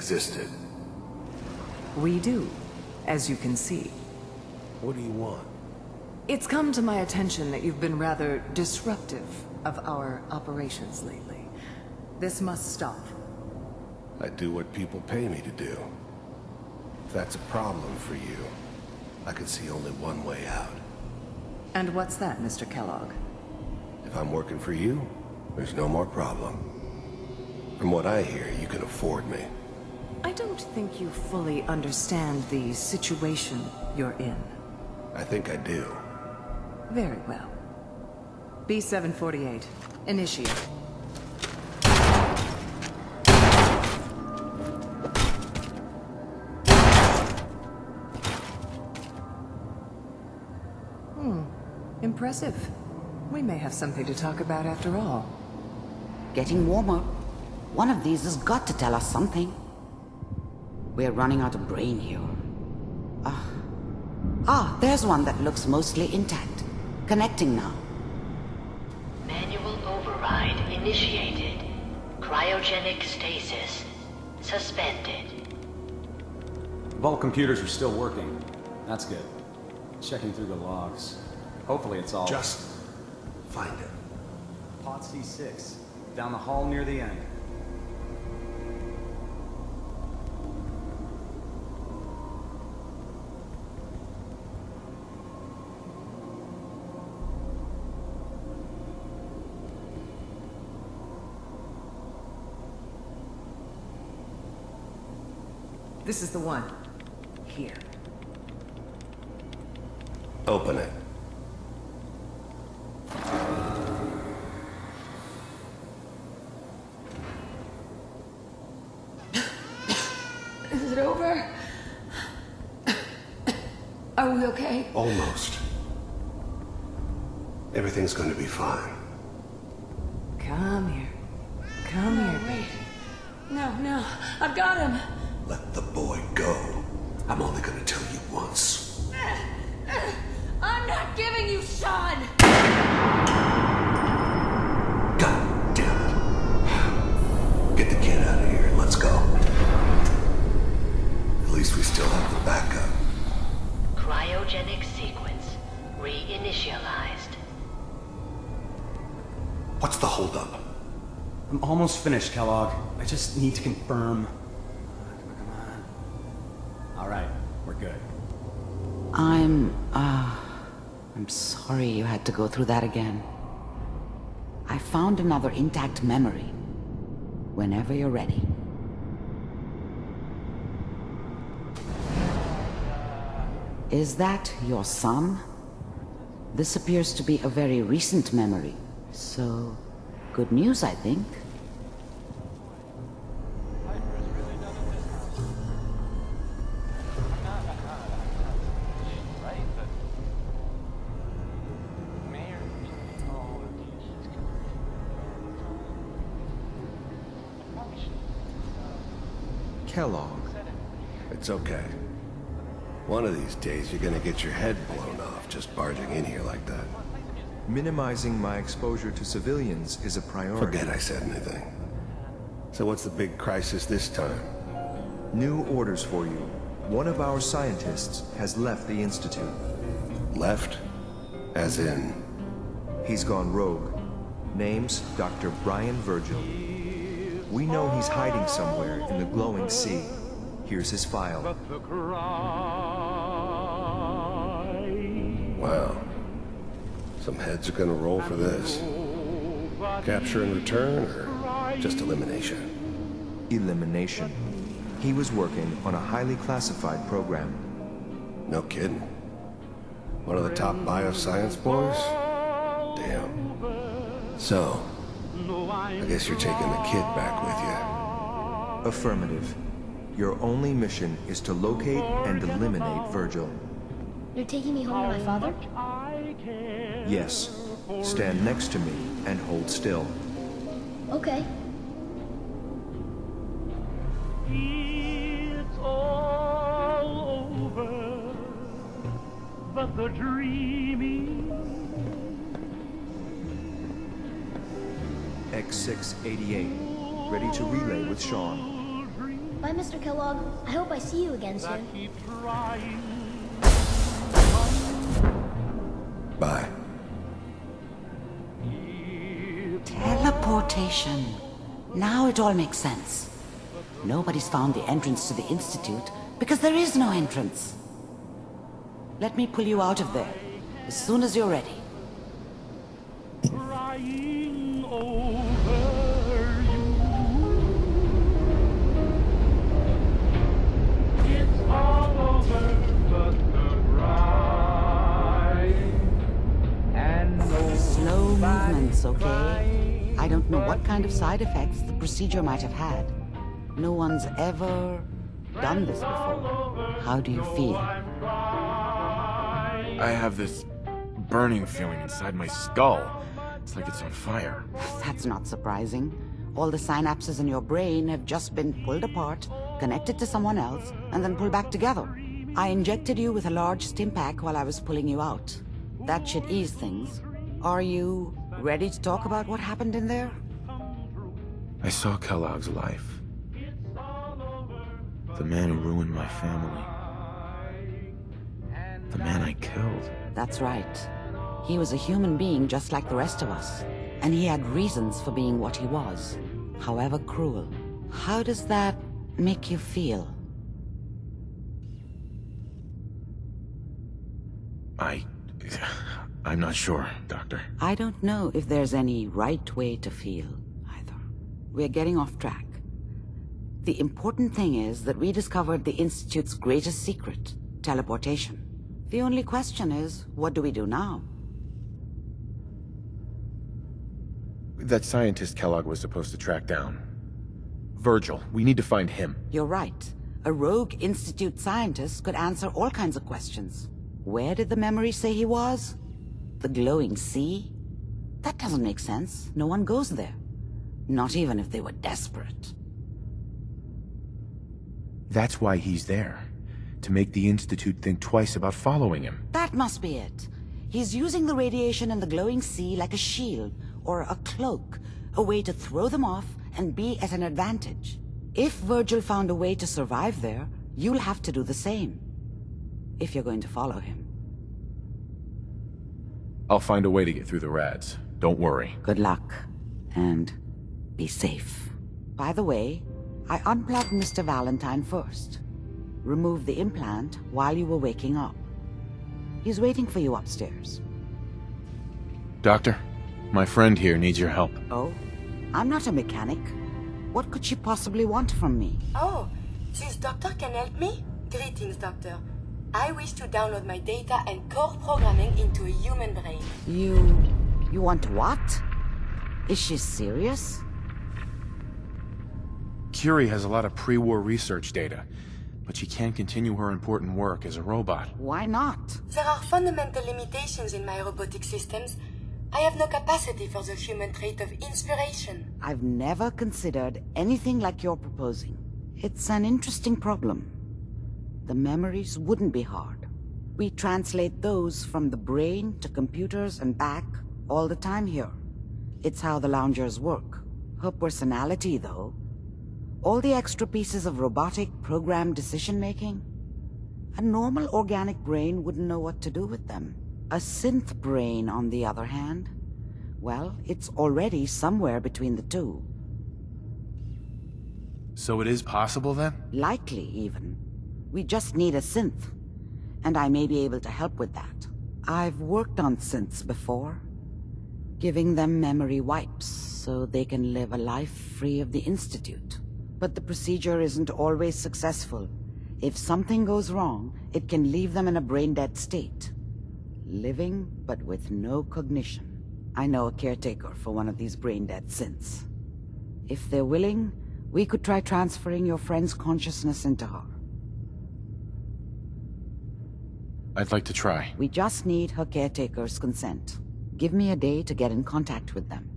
existed. We do, as you can see. What do you want? It's come to my attention that you've been rather disruptive of our operations lately. This must stop. I do what people pay me to do. If that's a problem for you, I can see only one way out. And what's that, Mr. Kellogg? If I'm working for you, there's no more problem. From what I hear, you can afford me. I don't think you fully understand the situation you're in. I think I do. Very well. B-748, initiate. Impressive. We may have something to talk about after all. Getting warmer. One of these has got to tell us something. We're running out of brain here. There's one that looks mostly intact. Connecting now. Manual override initiated. Cryogenic stasis suspended. Vault computers are still working. That's good. Checking through the logs. Hopefully it's all... Just find it. Pod C6. Down the hall near the end. This is the one. Here. Open it. Is it over? Are we okay? Almost. Everything's going to be fine. Come here. Come here. Wait. No. I've got him. Let the boy go. I'm only going to tell you once. I'm not giving you Sean! God damn it. Get the kid out of here and let's go. At least we still have the backup. Cryogenic sequence reinitialized. What's the holdup? I'm almost finished, Kellogg. I just need to confirm. Come on. All right, we're good. I'm sorry you had to go through that again. I found another intact memory. Whenever you're ready. Is that your son? This appears to be a very recent memory, so good news, I think. Kellogg. It's okay. One of these days, you're gonna get your head blown off just barging in here like that. Minimizing my exposure to civilians is a priority. Forget I said anything. So what's the big crisis this time? New orders for you. One of our scientists has left the Institute. Left? As in? He's gone rogue. Name's Dr. Brian Virgil. We know he's hiding somewhere in the glowing sea. Here's his file. Wow. Some heads are gonna roll for this. Capture and return, or just elimination? Elimination. He was working on a highly classified program. No kidding. One of the top bioscience boys? Damn. So, I guess you're taking the kid back with you. Affirmative. Your only mission is to locate and eliminate Virgil. You're taking me home to my father? Yes. Stand next to me and hold still. Okay. It's all over, but the dreaming. X688. Ready to relay with Sean. Bye, Bye, Mr. Kellogg. I hope I see you again soon. Keep trying. Bye. Teleportation. Now it all makes sense. Nobody's found the entrance to the Institute because there is no entrance. Let me pull you out of there as soon as you're ready. Crying over you. It's all over but the crying. And no Slow movements, okay? I don't know what kind of side effects the procedure might have had. No one's ever done this before. How do you feel? I have this burning feeling inside my skull. It's like it's on fire. That's not surprising. All the synapses in your brain have just been pulled apart, connected to someone else, and then pulled back together. I injected you with a large stim pack while I was pulling you out. That should ease things. Are you ready to talk about what happened in there? I saw Kellogg's life. The man who ruined my family. The man I killed. That's right. He was a human being just like the rest of us. And he had reasons for being what he was, however cruel. How does that make you feel? I'm not sure, Doctor. I don't know if there's any right way to feel, either. We're getting off track. The important thing is that we discovered the Institute's greatest secret, teleportation. The only question is, what do we do now? That scientist Kellogg was supposed to track down. Virgil, we need to find him. You're right. A rogue Institute scientist could answer all kinds of questions. Where did the memory say he was? The glowing sea? That doesn't make sense. No one goes there. Not even if they were desperate. That's why he's there. To make the Institute think twice about following him. That must be it. He's using the radiation in the glowing sea like a shield or a cloak, a way to throw them off and be at an advantage. If Virgil found a way to survive there, you'll have to do the same. If you're going to follow him. I'll find a way to get through the rads. Don't worry. Good luck. And be safe. By the way, I unplugged Mr. Valentine first. Removed the implant while you were waking up. He's waiting for you upstairs. Doctor, my friend here needs your help. Oh? I'm not a mechanic. What could she possibly want from me? Oh, this doctor can help me? Greetings, doctor. I wish to download my data and core programming into a human brain. You want what? Is she serious? Curie has a lot of pre-war research data, but she can't continue her important work as a robot. Why not? There are fundamental limitations in my robotic systems. I have no capacity for the human trait of inspiration. I've never considered anything like you're proposing. It's an interesting problem. The memories wouldn't be hard. We translate those from the brain to computers and back all the time here. It's how the loungers work. Her personality, though. All the extra pieces of robotic programmed decision-making. A normal organic brain wouldn't know what to do with them. A synth brain, on the other hand, well, it's already somewhere between the two. So it is possible, then? Likely, even. We just need a synth. And I may be able to help with that. I've worked on synths before. Giving them memory wipes so they can live a life free of the Institute. But the procedure isn't always successful. If something goes wrong, it can leave them in a brain-dead state. Living, but with no cognition. I know a caretaker for one of these brain-dead synths. If they're willing, we could try transferring your friend's consciousness into her. I'd like to try. We just need her caretaker's consent. Give me a day to get in contact with them.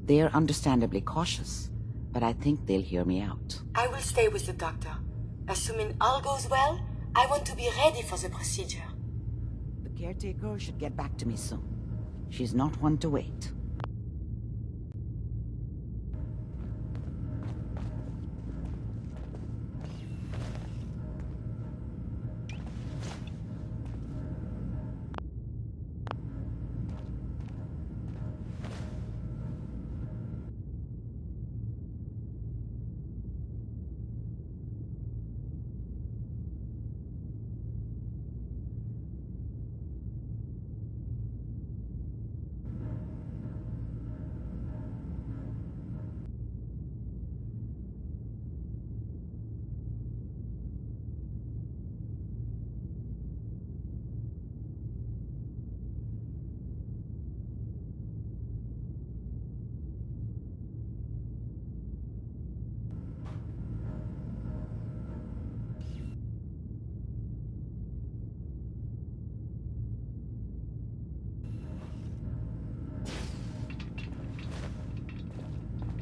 They're understandably cautious, but I think they'll hear me out. I will stay with the doctor. Assuming all goes well, I want to be ready for the procedure. The caretaker should get back to me soon. She's not one to wait.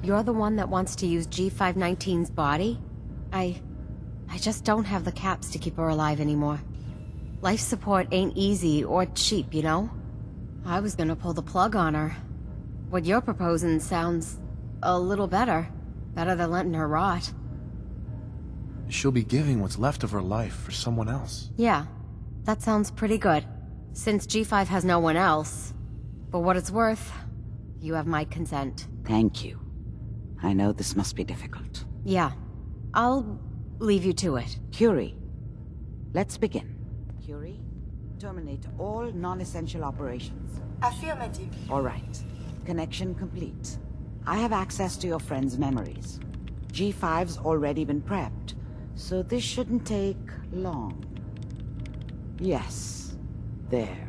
You're the one that wants to use G519's body? I just don't have the caps to keep her alive anymore. Life support ain't easy or cheap, you know? I was gonna pull the plug on her. What you're proposing sounds a little better. Better than letting her rot. She'll be giving what's left of her life for someone else. Yeah, that sounds pretty good. Since G5 has no one else, for what it's worth, you have my consent. Thank you. I know this must be difficult. Yeah, I'll leave you to it. Curie, let's begin. Curie, terminate all non-essential operations. Affirmative. All right. Connection complete. I have access to your friend's memories. G5's already been prepped, so this shouldn't take long. Yes. There.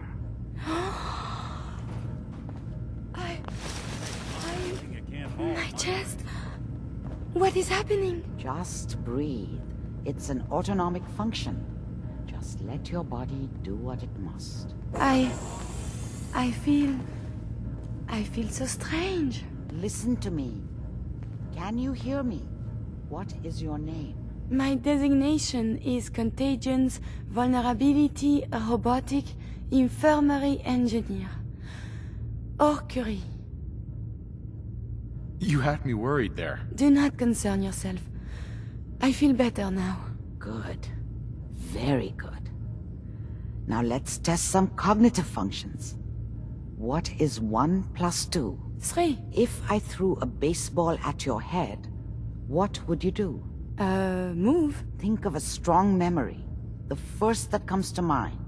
My chest. What is happening? Just breathe. It's an autonomic function. Just let your body do what it must. I feel so strange. Listen to me. Can you hear me? What is your name? My designation is Contagions Vulnerability Robotic Infirmary Engineer. Or Curie. You had me worried there. Do not concern yourself. I feel better now. Good. Very good. Now let's test some cognitive functions. What is 1 + 2? 3. If I threw a baseball at your head, what would you do? Move. Think of a strong memory. The first that comes to mind.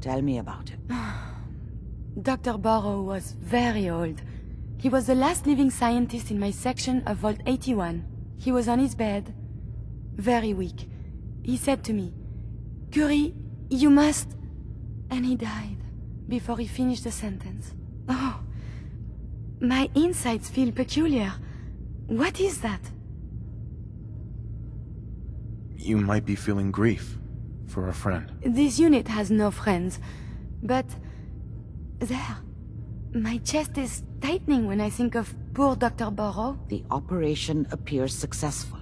Tell me about it. Dr. Burrow was very old. He was the last living scientist in my section of Vault 81. He was on his bed, very weak. He said to me, "Curie, you must..." And he died before he finished the sentence. Oh, my insides feel peculiar. What is that? You might be feeling grief for a friend. This unit has no friends, but... there. My chest is tightening when I think of poor Dr. Burrow. The operation appears successful.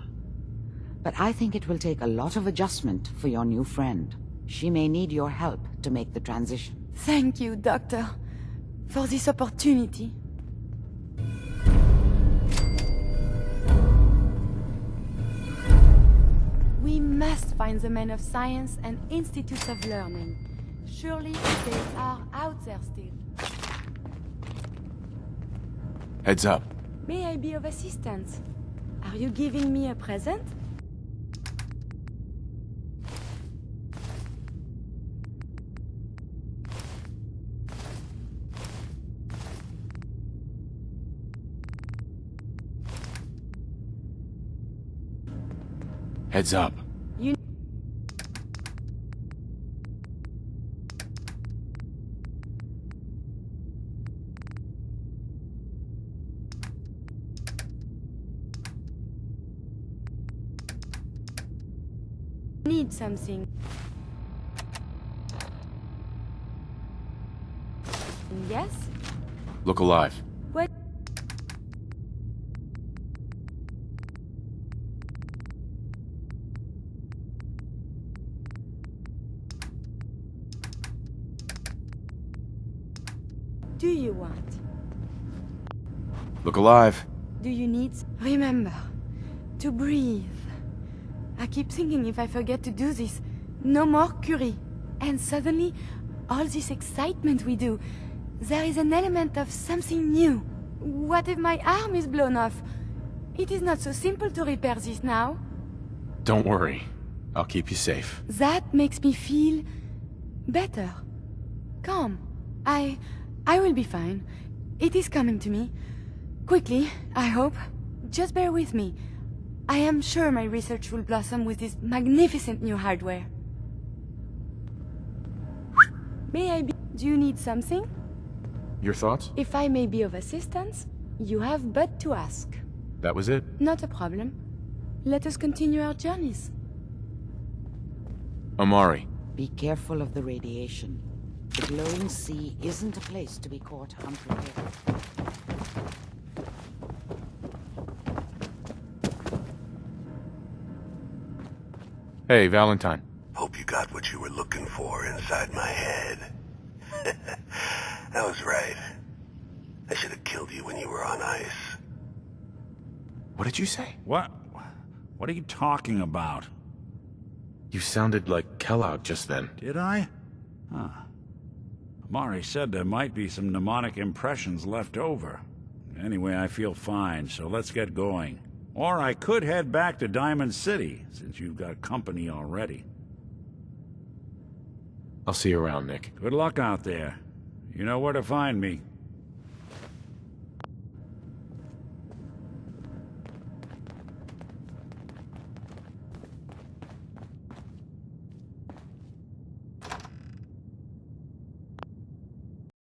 But I think it will take a lot of adjustment for your new friend. She may need your help to make the transition. Thank you, Doctor, for this opportunity. We must find the men of science and institutes of learning. Surely they are out there still. Heads up. May I be of assistance? Are you giving me a present? Heads up. You... need something. Yes? Look alive. What? Do you want? Look alive. Do you need... Remember, to breathe. I keep thinking if I forget to do this, no more Curie. And suddenly, all this excitement we do, there is an element of something new. What if my arm is blown off? It is not so simple to repair this now. Don't worry. I'll keep you safe. That makes me feel... better. Calm. I will be fine. It is coming to me. Quickly, I hope. Just bear with me. I am sure my research will blossom with this magnificent new hardware. May I be... Do you need something? Your thoughts? If I may be of assistance, you have but to ask. That was it? Not a problem. Let us continue our journeys. Amari. Be careful of the radiation. The glowing sea isn't a place to be caught unprepared. Hey, Valentine. Hope you got what you were looking for inside my head. I was right. I should have killed you when you were on ice. What did you say? What? What are you talking about? You sounded like Kellogg just then. Did I? Huh. Amari said there might be some mnemonic impressions left over. Anyway, I feel fine, so let's get going. Or I could head back to Diamond City, since you've got company already. I'll see you around, Nick. Good luck out there. You know where to find me.